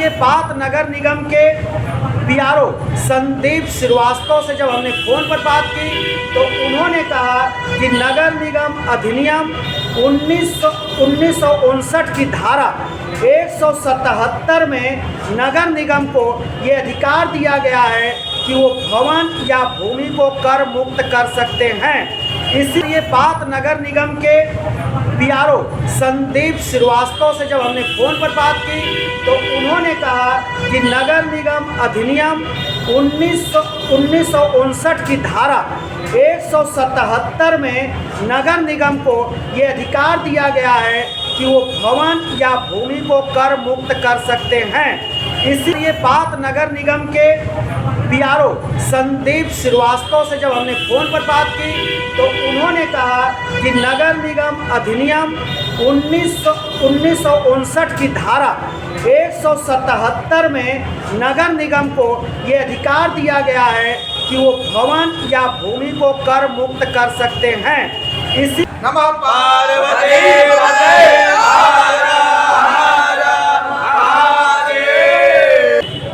ये बात नगर निगम के पीआरओ संदीप श्रीवास्तव से जब हमने फ़ोन पर बात की तो उन्होंने कहा कि नगर निगम अधिनियम 1959 की धारा 177 में नगर निगम को ये अधिकार दिया गया है कि वो भवन या भूमि को कर मुक्त कर सकते हैं। इसलिए बात नगर निगम के पीआरओ संदीप श्रीवास्तव से जब हमने फ़ोन पर बात की तो उन्होंने कहा कि नगर निगम अधिनियम 1959 की धारा 177 में नगर निगम को ये अधिकार दिया गया है कि वो भवन या भूमि को कर मुक्त कर सकते हैं। इसलिए बात नगर निगम के पीआरओ संदीप श्रीवास्तव से जब हमने फ़ोन पर बात की तो उन्होंने कहा कि नगर निगम अधिनियम 1959 की धारा 177 में नगर निगम को ये अधिकार दिया गया है कि वो भवन या भूमि को कर मुक्त कर सकते हैं। इसी नमः पार्वती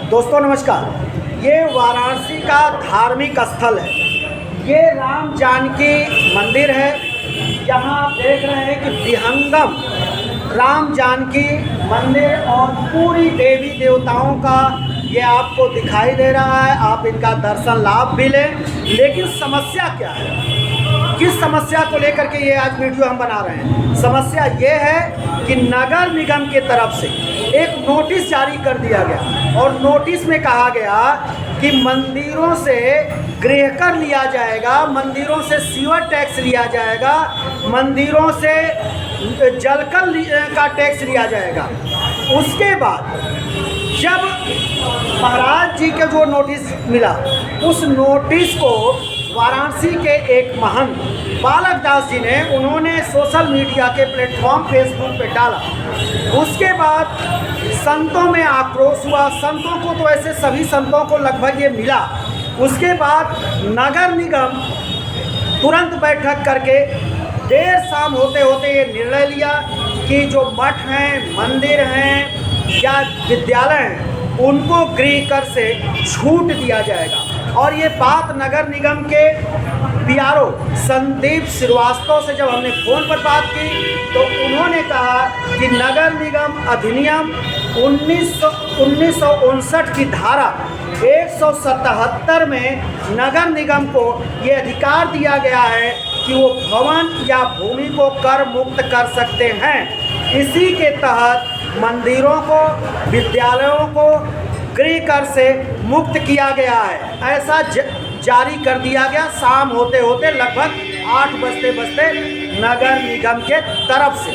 दोस्तों नमस्कार, ये वाराणसी का धार्मिक स्थल है। ये राम जानकी मंदिर है। यहाँ आप देख रहे हैं कि विहंगम राम जानकी मंदिर और पूरी देवी देवताओं का ये आपको दिखाई दे रहा है। आप इनका दर्शन लाभ भी लें। लेकिन समस्या क्या है, किस समस्या को लेकर के ये आज वीडियो हम बना रहे हैं? समस्या ये है कि नगर निगम की तरफ से एक नोटिस जारी कर दिया गया और नोटिस में कहा गया कि मंदिरों से गृहकर लिया जाएगा, मंदिरों से सीवर टैक्स लिया जाएगा, मंदिरों से जलकर का टैक्स लिया जाएगा। उसके बाद जब महाराज जी के जो नोटिस मिला, उस नोटिस को वाराणसी के एक महंत बालक दास जी ने उन्होंने सोशल मीडिया के प्लेटफॉर्म फेसबुक पे डाला। उसके बाद संतों में आक्रोश हुआ। संतों को तो ऐसे सभी संतों को लगभग ये मिला। उसके बाद नगर निगम तुरंत बैठक करके देर शाम होते होते ये निर्णय लिया कि जो मठ हैं, मंदिर हैं या विद्यालय हैं, उनको गृह कर से छूट दिया जाएगा। और ये बात नगर निगम के पीआरओ संदीप श्रीवास्तव से जब हमने फ़ोन पर बात की तो उन्होंने कहा कि नगर निगम अधिनियम 1959 की धारा 177 में नगर निगम को ये अधिकार दिया गया है कि वो भवन या भूमि को कर मुक्त कर सकते हैं। इसी के तहत मंदिरों को, विद्यालयों को गृह कर से मुक्त किया गया है। ऐसा जारी कर दिया गया शाम होते होते लगभग 8 बजते नगर निगम के तरफ से।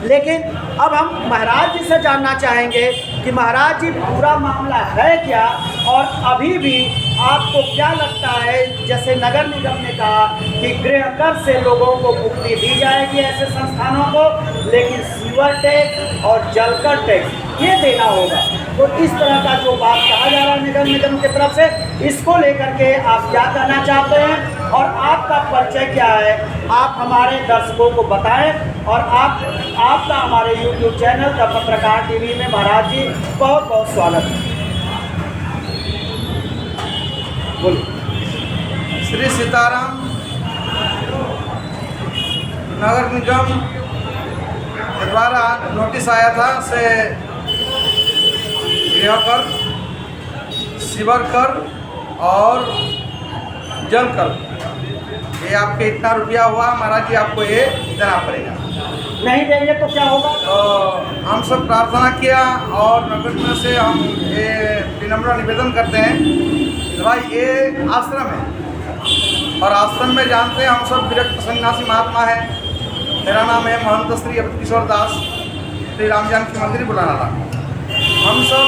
लेकिन अब हम महाराज जी से जानना चाहेंगे कि महाराज जी पूरा मामला है क्या और अभी भी आपको क्या लगता है? जैसे नगर निगम ने कहा कि गृह कर से लोगों को मुक्ति दी जाएगी ऐसे संस्थानों को, लेकिन सीवर टैक्स और जलकर टैक्स ये देना होगा। तो इस तरह का जो बात कहा जा रहा है नगर निगम की तरफ से, इसको लेकर के आप क्या कहना चाहते हैं और आपका परिचय क्या है? आप हमारे दर्शकों को बताएं। और आपका हमारे YouTube चैनल द पत्रकार टीवी में महाराज जी बहुत बहुत स्वागत है। बोलिए। श्री सीताराम। नगर निगम के द्वारा नोटिस आया था से गृह कर, सीवर कर और जल कर, ये आपके इतना रुपया हुआ महाराज जी, आपको ये देना पड़ेगा। नहीं देंगे तो क्या होगा? तो हम सब प्रार्थना किया और नगर निगम से हम ये विनम्र निवेदन करते हैं कि भाई ये आश्रम है और आश्रम में जानते हैं हम सब विरक्त सन्यासी महात्मा है। मेरा नाम है महंत श्री अवध किशोर दास, श्री राम जानकी मंदिर बुलाना था। हम सब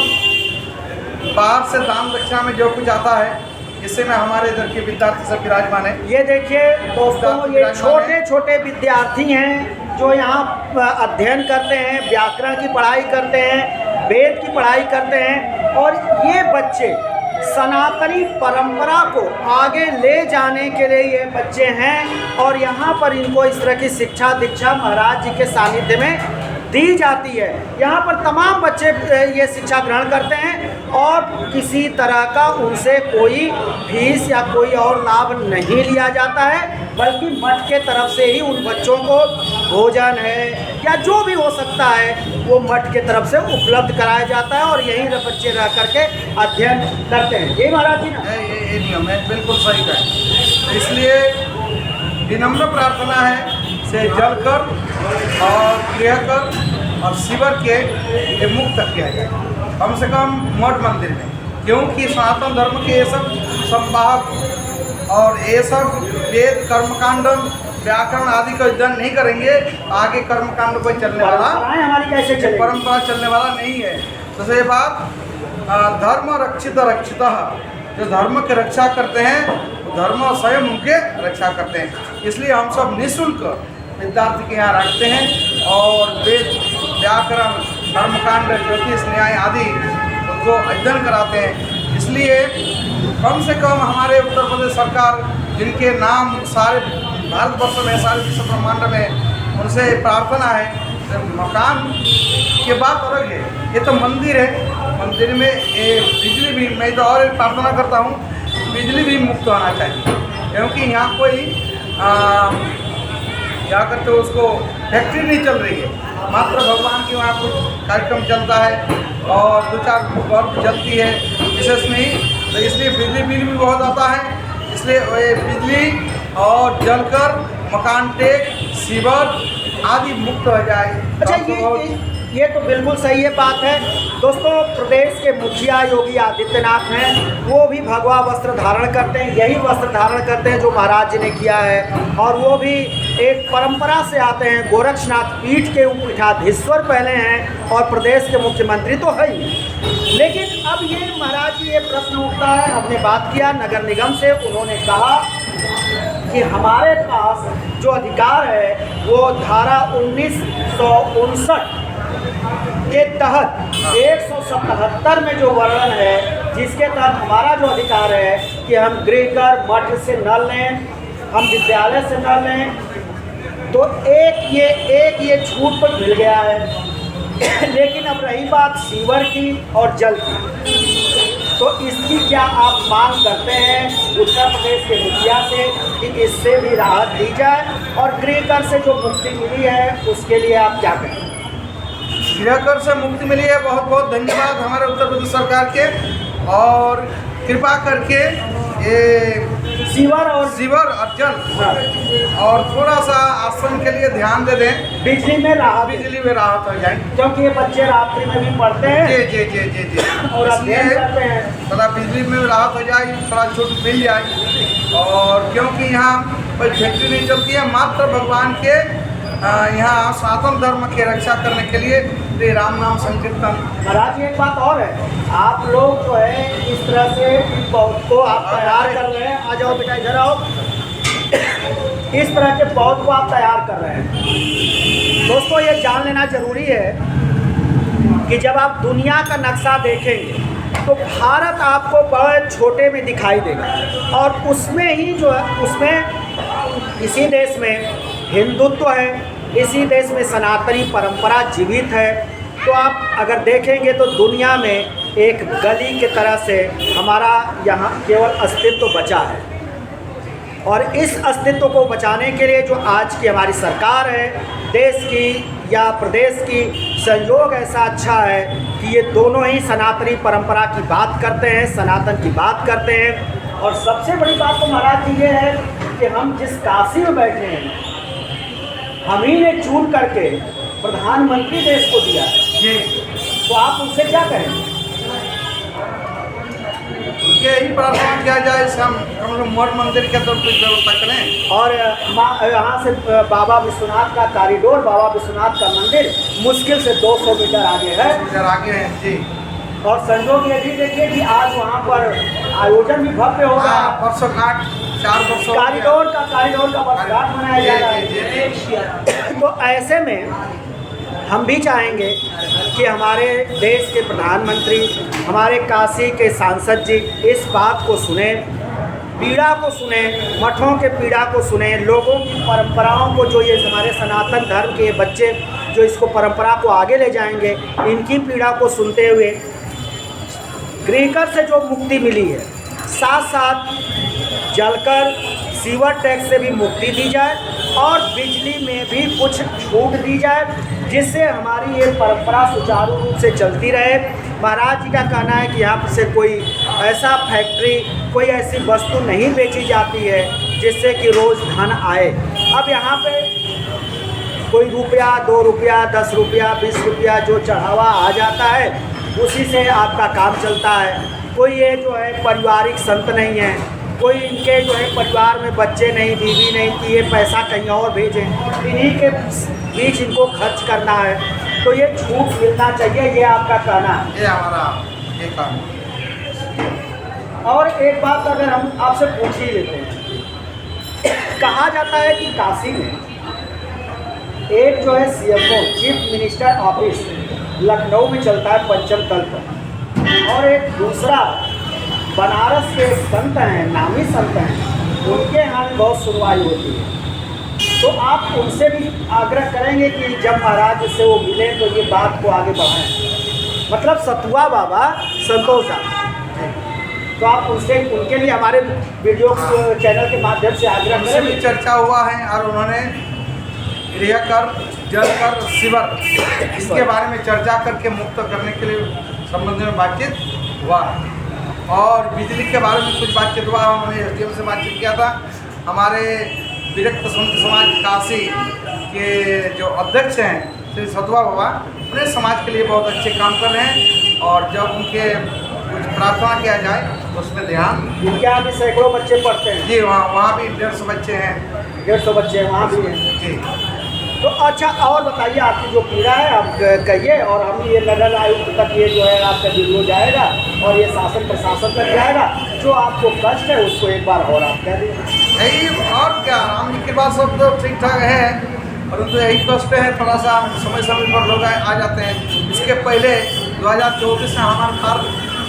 बाहर से दान दक्षिणा में जो कुछ आता है, इससे में हमारे इधर के विद्यार्थी सब विराजमान है। ये देखिए दोस्तों, ये छोटे छोटे विद्यार्थी हैं जो यहाँ अध्ययन करते हैं, व्याकरण की पढ़ाई करते हैं, वेद की पढ़ाई करते हैं। और ये बच्चे सनातनी परंपरा को आगे ले जाने के लिए ये बच्चे हैं और यहाँ पर इनको इस तरह की शिक्षा दीक्षा महाराज जी के सानिध्य में दी जाती है। यहाँ पर तमाम बच्चे ये शिक्षा ग्रहण करते हैं और किसी तरह का उनसे कोई फीस या कोई और लाभ नहीं लिया जाता है, बल्कि मठ के तरफ से ही उन बच्चों को भोजन है या जो भी हो सकता है वो मठ के तरफ से उपलब्ध कराया जाता है और यहीं बच्चे रह करके अध्ययन करते हैं। ये महाराज जी ना ये नियम है, बिल्कुल सही कहा। इसलिए विनम्र प्रार्थना है से जल कर और गृह कर और शिवर के ये मुक्त किया जाए, कम से कम मठ मंदिर में, क्योंकि सनातन धर्म के ये सब संवाहक और ये सब वेद कर्मकांड व्याकरण आदि का अध्ययन नहीं करेंगे, आगे कर्मकांड कोई चलने वाला हमारी कैसे चलेगी? परंपरा चलने वाला नहीं है। तो ये बात धर्म रक्षित रक्षितः, जो धर्म की रक्षा करते हैं धर्म स्वयं उनके रक्षा करते हैं। इसलिए हम सब निःशुल्क विद्यार्थी के यहाँ रखते हैं और वेद व्याकरण धर्मकांड ज्योतिष न्याय आदि उनको अध्ययन कराते हैं। इसलिए कम से कम हमारे उत्तर प्रदेश सरकार, जिनके नाम सारे भारतवर्ष में सारे विश्व ब्रह्मांड में, उनसे प्रार्थना है मकान के बात अलग है, ये तो मंदिर है, मंदिर में ये बिजली भी, मैं तो और प्रार्थना करता हूँ बिजली भी मुक्त होना चाहिए, क्योंकि यहाँ कोई क्या करते हो उसको फैक्ट्री नहीं चल रही है, मात्र भगवान के वहाँ कुछ कार्यक्रम चलता है और 2-4 बल्ब जलती है विशेष नहीं, तो इसलिए बिजली बिल भी बहुत आता है। इसलिए ये बिजली और जलकर मकान टेक शिवर आदि मुक्त हो जाए। अच्छा, ये तो बिल्कुल सही है बात है। दोस्तों, प्रदेश के मुखिया योगी आदित्यनाथ हैं, वो भी भगवा वस्त्र धारण करते हैं, यही वस्त्र धारण करते हैं जो महाराज जी ने किया है, और वो भी एक परंपरा से आते हैं, गोरक्षनाथ पीठ के पीठाधीश्वर पहले हैं और प्रदेश के मुख्यमंत्री तो है ही। लेकिन अब ये महाराज जी ये प्रश्न उठता है, हमने बात किया नगर निगम से, उन्होंने कहा कि हमारे पास जो अधिकार है वो धारा 1959 के तहत 177 में जो वर्णन है, जिसके तहत हमारा जो अधिकार है कि हम गृह कर मठ से न लें, हम विद्यालय से न लें, तो एक ये छूट पर मिल गया है। लेकिन अब रही बात सीवर की और जल की, तो इसकी क्या आप मांग करते हैं उत्तर प्रदेश के मुखिया से कि इससे भी राहत दी जाए, और गृह कर से जो मुक्ति मिली है उसके लिए आप क्या कहें? गृह कर से मुक्ति मिली है, बहुत बहुत धन्यवाद हमारे उत्तर प्रदेश सरकार के, और कृपा करके ये सीवर और जल और थोड़ा सा आश्रम के लिए ध्यान दे दें, बिजली में राहत हो जाए, क्योंकि ये बच्चे रात्रि में भी पढ़ते हैं जी और अध्ययन करते हैं, थोड़ा बिजली में राहत हो जाए, थोड़ा छूट मिल जाए। और क्योंकि यहाँ कोई फैक्ट्री नहीं चलती है, मात्र भगवान के यहाँ सनातन धर्म की रक्षा करने के लिए श्री राम नाम संकीर्तन। महाराज एक बात और है, आप लोग जो है इस तरह से पौध को आप तैयार कर रहे हैं, आ जाओ बेटा इधर आओ, इस तरह के पौध को आप तैयार कर रहे हैं। दोस्तों, ये जान लेना जरूरी है कि जब आप दुनिया का नक्शा देखेंगे तो भारत आपको बड़े छोटे में दिखाई देगा, और उसमें ही जो है, उसमें इसी देश में हिंदुत्व है, इसी देश में सनातनी परंपरा जीवित है। तो आप अगर देखेंगे तो दुनिया में एक गली के तरह से हमारा यहाँ केवल अस्तित्व बचा है, और इस अस्तित्व को बचाने के लिए जो आज की हमारी सरकार है, देश की या प्रदेश की संयोग ऐसा अच्छा है कि ये दोनों ही सनातनी परंपरा की बात करते हैं, सनातन की बात करते हैं। और सबसे बड़ी बात तो महाराज जी ये है कि हम जिस काशी में बैठे हैं, हम ही ने चुन करके प्रधानमंत्री देश को दिया है, तो आप उनसे क्या कहेंगे? यही प्रार्थना किया जाए, हम लोग मठ मंदिर के तौर पर व्यवस्था करें। और यहाँ से बाबा विश्वनाथ का कॉरिडोर, बाबा विश्वनाथ का मंदिर मुश्किल से 200 मीटर आगे है जी। और संयोग ये भी देखिए कि आज वहाँ पर आयोजन भी भव्य होगा, वर्षगांठ 4 वर्षों कॉरिडोर का वर्षगांठ मनाया जा रहा है। तो ऐसे में हम भी चाहेंगे कि हमारे देश के प्रधानमंत्री, हमारे काशी के सांसद जी इस बात को सुने, पीड़ा को सुने, मठों के पीड़ा को सुने, लोगों की परंपराओं को, जो ये हमारे सनातन धर्म के बच्चे जो इसको परंपरा को आगे ले जाएंगे, इनकी पीड़ा को सुनते हुए गृहकर से जो मुक्ति मिली है, साथ साथ जलकर सीवर टैक्स से भी मुक्ति दी जाए और बिजली में भी कुछ छूट दी जाए, जिससे हमारी ये परंपरा सुचारू रूप से चलती रहे। महाराज जी का कहना है कि यहाँ से कोई ऐसा फैक्ट्री, कोई ऐसी वस्तु नहीं बेची जाती है जिससे कि रोज़ धन आए। अब यहाँ पे कोई रुपया, 2 रुपया, 10 रुपया, 20 रुपया जो चढ़ावा आ जाता है, उसी से आपका काम चलता है। कोई ये जो है पारिवारिक संत नहीं है, कोई इनके जो है परिवार में बच्चे नहीं, बीवी नहीं कि ये पैसा कहीं और भेजें, इन्हीं के बीच इनको खर्च करना है, तो ये छूट मिलना चाहिए, ये आपका कहना है। ये हमारा ये काम। और एक बात अगर हम आपसे पूछ ही लेते हैं, कहा जाता है कि काशी में एक जो है CMO, chief minister office, Lucknow में चलता है पंचम तल पर, और एक दूसरा बनारस के संत हैं, नामी संत हैं, उनके यहाँ बहुत सुनवाई होती है। तो आप उनसे भी आग्रह करेंगे कि जब महाराज से वो मिले तो ये बात को आगे बढ़ाएं, मतलब सतुआ बाबा संतोष साहब, तो आप उनसे, उनके लिए हमारे वीडियो चैनल के माध्यम से आग्रह उनसे भी करेंगे। चर्चा हुआ है और उन्होंने गृह कर, जल कर, शिवर, इसके बारे में चर्चा करके मुक्त करने के लिए संबंध में बातचीत हुआ। और बिजली के बारे में कुछ बातचीत हुआ, उन्होंने SDM से बातचीत किया था। हमारे विरक्त संत समाज काशी के जो अध्यक्ष हैं श्री सतुआ बाबा, उन्हें समाज के लिए बहुत अच्छे काम कर रहे हैं, और जब उनके कुछ प्रार्थना किया जाए तो उसमें ध्यान। इनके यहाँ भी सैकड़ों बच्चे पढ़ते हैं जी, वहाँ भी 150 बच्चे हैं। 150 बच्चे वहाँ भी हैं जी। तो अच्छा, और बताइए आपकी जो पीड़ा है आप कहिए, और हम ये नगर आयुक्त तक ये जो है आपका वीडियो जाएगा और ये शासन प्रशासन तक जाएगा, जो आपको कष्ट है उसको एक बार और आप कह दीजिए। यही और क्या, राम जी के पास सब तो ठीक ठाक है, परंतु यही कष्ट है, थोड़ा सा समय पर लोग आ जाते हैं। इसके पहले 2024 में हमारे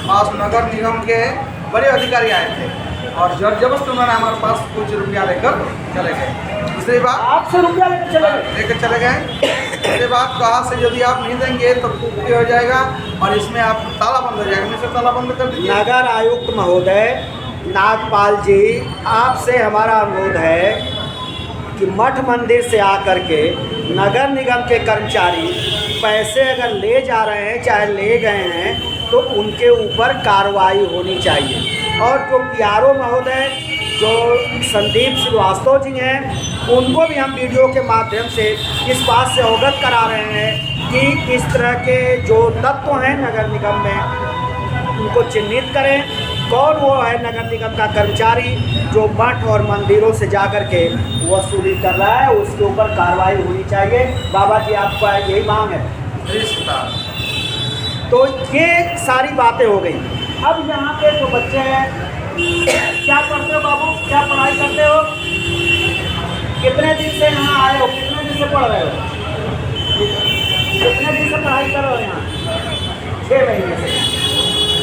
पास नगर निगम के बड़े अधिकारी आए थे और जबरदस्त उन्होंने हमारे पास कुछ रुपया लेकर चले गए। दूसरी बात, आपसे रुपया लेकर चले गए। दूसरी बात, कहा से यदि आप नहीं देंगे तो कुछ हो जाएगा और इसमें आप ताला बंद हो जाएगा, इनसे ताला बंद कर दीजिए। नगर आयुक्त महोदय नागपाल जी, आपसे हमारा अनुरोध है कि मठ मंदिर से आकर के नगर निगम के कर्मचारी पैसे अगर ले जा रहे हैं, चाहे ले गए हैं, तो उनके ऊपर कार्रवाई होनी चाहिए। और जो PRO महोदय जो संदीप श्रीवास्तव जी हैं, उनको भी हम वीडियो के माध्यम से इस बात से अवगत करा रहे हैं कि इस तरह के जो तत्व हैं नगर निगम में, उनको चिन्हित करें। कौन वो है नगर निगम का कर्मचारी जो मठ और मंदिरों से जा कर के वसूली कर रहा है, उसके ऊपर कार्रवाई होनी चाहिए। बाबा जी, आपका यही मांग है? तो ये सारी बातें हो गई। अब यहाँ पे जो बच्चे हैं, क्या पढ़ते हो बाबू, क्या पढ़ाई करते हो, कितने दिन से यहाँ आए हो, कितने दिन से पढ़ रहे हो, कितने दिन से पढ़ाई कर रहे हो यहाँ? 6 महीने से।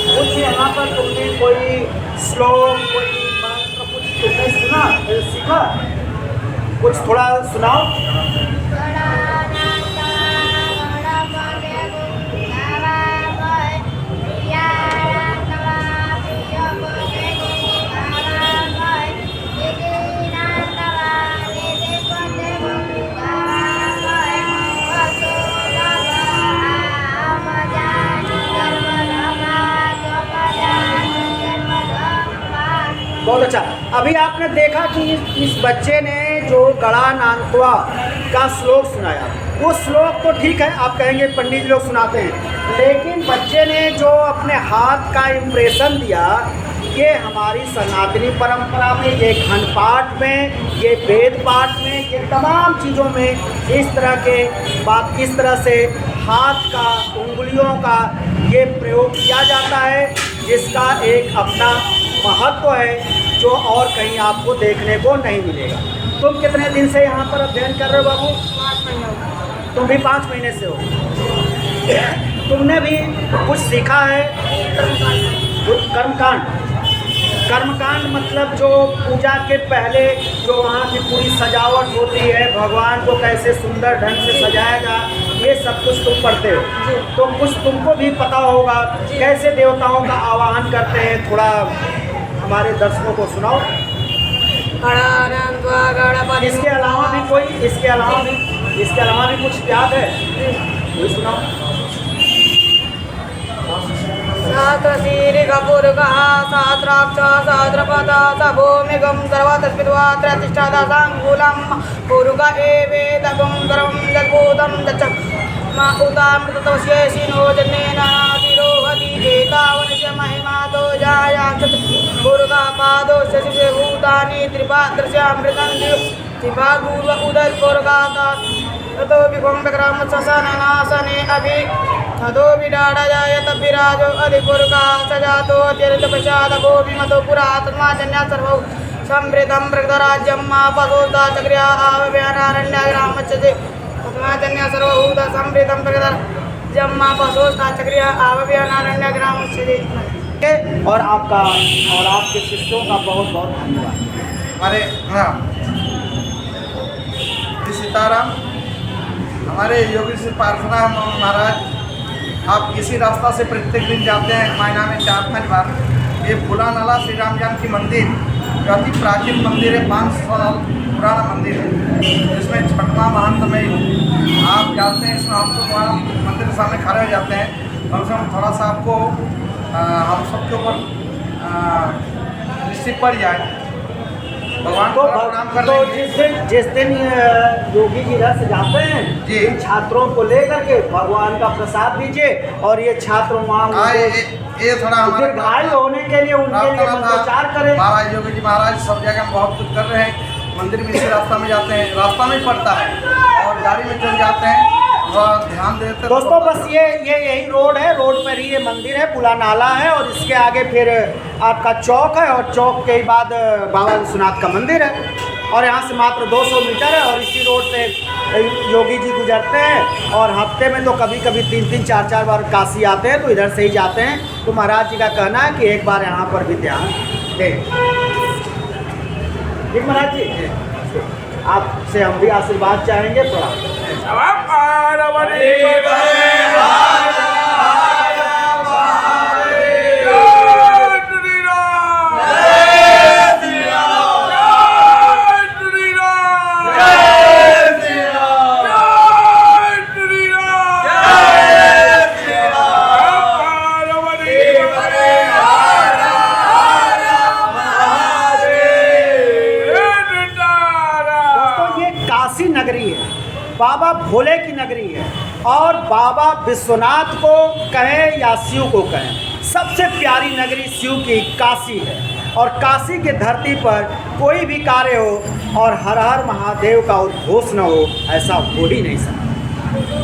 कुछ यहाँ पर तुमने कोई श्लोक, कोई मंत्र, कुछ तुमने सुना, सीखा, कुछ थोड़ा सुनाओ। बहुत अच्छा। अभी आपने देखा कि इस बच्चे ने जो गड़ा नानत्वा का श्लोक सुनाया, वो श्लोक तो ठीक है, आप कहेंगे पंडित जी लोग सुनाते हैं, लेकिन बच्चे ने जो अपने हाथ का इम्प्रेशन दिया, ये हमारी सनातनी परंपरा में, ये घन पाठ में, ये वेद पाठ में, ये तमाम चीज़ों में इस तरह के बात, इस तरह से हाथ का, उंगलियों का ये प्रयोग किया जाता है, जिसका एक अपना महत्व है जो और कहीं आपको देखने को नहीं मिलेगा। तुम कितने दिन से यहाँ पर अध्ययन कर रहे हो बाबू? 5 महीने। तुम भी 5 महीने से हो। तुमने भी कुछ सीखा है? कर्मकांड। कर्मकांड मतलब जो पूजा के पहले जो वहाँ की पूरी सजावट होती है, भगवान को कैसे सुंदर ढंग से सजाएगा, ये सब कुछ तुम पढ़ते हो, जी। तो कुछ तुमको भी पता होगा जी। कैसे देवताओं का आवाहन करते हैं, थोड़ा हमारे दर्शकों को सुनाओ। गणानां गणपतिं इसके अलावा भी कोई, इसके अलावा भी कुछ याद है, ये सुनाओ। सहस्रशीर्षपुरुषः सहस्राक्ष सहस्रपद स भूमिगं सर्वतस्मिद्वा त्रयतिष्ठदशाङ्गुलं पुरुष एवेदगं सर्वं यद्भूतं यच्च उतामृततवशेषिनो जन्नेन तिरोहति एतावनस्य महिमातो जायाञ्च पुरुषपादो शशिभूतानि त्रिपादृश्यामृतं त्रिभागूर्व उदर्पुरुषात् ततो विभं विक्रम ससननासने अभि ततो विडाडजायत विराजो अधिपुरुषा सजातो अत्यन्तपश्चात् भूमिमतो पुरा तस्माजन्या सर्वौ समृद्धं प्रगतराज्यं पशोता चक्रिया आवव्यानारण्याग्रामच्यते तस्माजन्या सर्वभूत समृद्धं प्रगतराज्यं पशोता चक्रिया आवव्यानारण्याग्रामच्यते। और आपका और आपके शिष्यों का बहुत बहुत धन्यवाद। हमारे हाँ श्री सीताराम, हमारे योगी श्री प्रार्थना महाराज, आप इसी रास्ता से प्रत्येक दिन जाते हैं महीना में 4-5 बार। ये फूला नाला श्री राम जानकी मंदिर जो अति प्राचीन मंदिर है, 500 साल पुराना मंदिर है, जिसमें छठवां महंत में आप जाते हैं। इसमें हम तो वहाँ मंदिर के सामने खड़े हो जाते हैं, कम से कम थोड़ा सा आपको हम सबके ऊपर दृष्टि पड़ जाए। भगवान को प्रणाम कर तो लेंगे। जिस दिन योगी जी इधर से जाते हैं, जी। इन छात्रों को लेकर के भगवान का प्रसाद दीजिए, और ये छात्र वहाँ हाँ, ये थोड़ा हमारा दीर्घायु होने के लिए उनके लिए मंत्रोच्चार करें। महाराज योगी जी महाराज सब जगह हम बहुत कुछ कर रहे हैं। मंदिर भी इसी रास्ता में जाते हैं, रास्ता में ही पड़ता है, और गाड़ी में चल जाते हैं, थोड़ा ध्यान देते हैं। दोस्तों बस ये यही रोड है, रोड पर ही ये मंदिर है, पुला नाला है, और इसके आगे फिर आपका चौक है, और चौक के बाद बाबा विश्वनाथ का मंदिर है, और यहाँ से मात्र 200 मीटर है। और इसी रोड से योगी जी गुजरते हैं, और हफ्ते में तो कभी कभी 3-3, 4-4 बार काशी आते हैं, तो इधर से ही जाते हैं। तो महाराज जी का कहना है कि एक बार यहाँ पर भी ध्यान दें। ठीक महाराज जी, आपसे हम भी आशीर्वाद चाहेंगे थोड़ा। काशी नगरी है, बाबा भोले की नगरी है, और बाबा विश्वनाथ को कहें या शिव को कहें, सबसे प्यारी नगरी शिव की काशी है। और काशी के धरती पर कोई भी कार्य हो और हर हर महादेव का उद्घोष न हो, ऐसा हो ही नहीं सकता।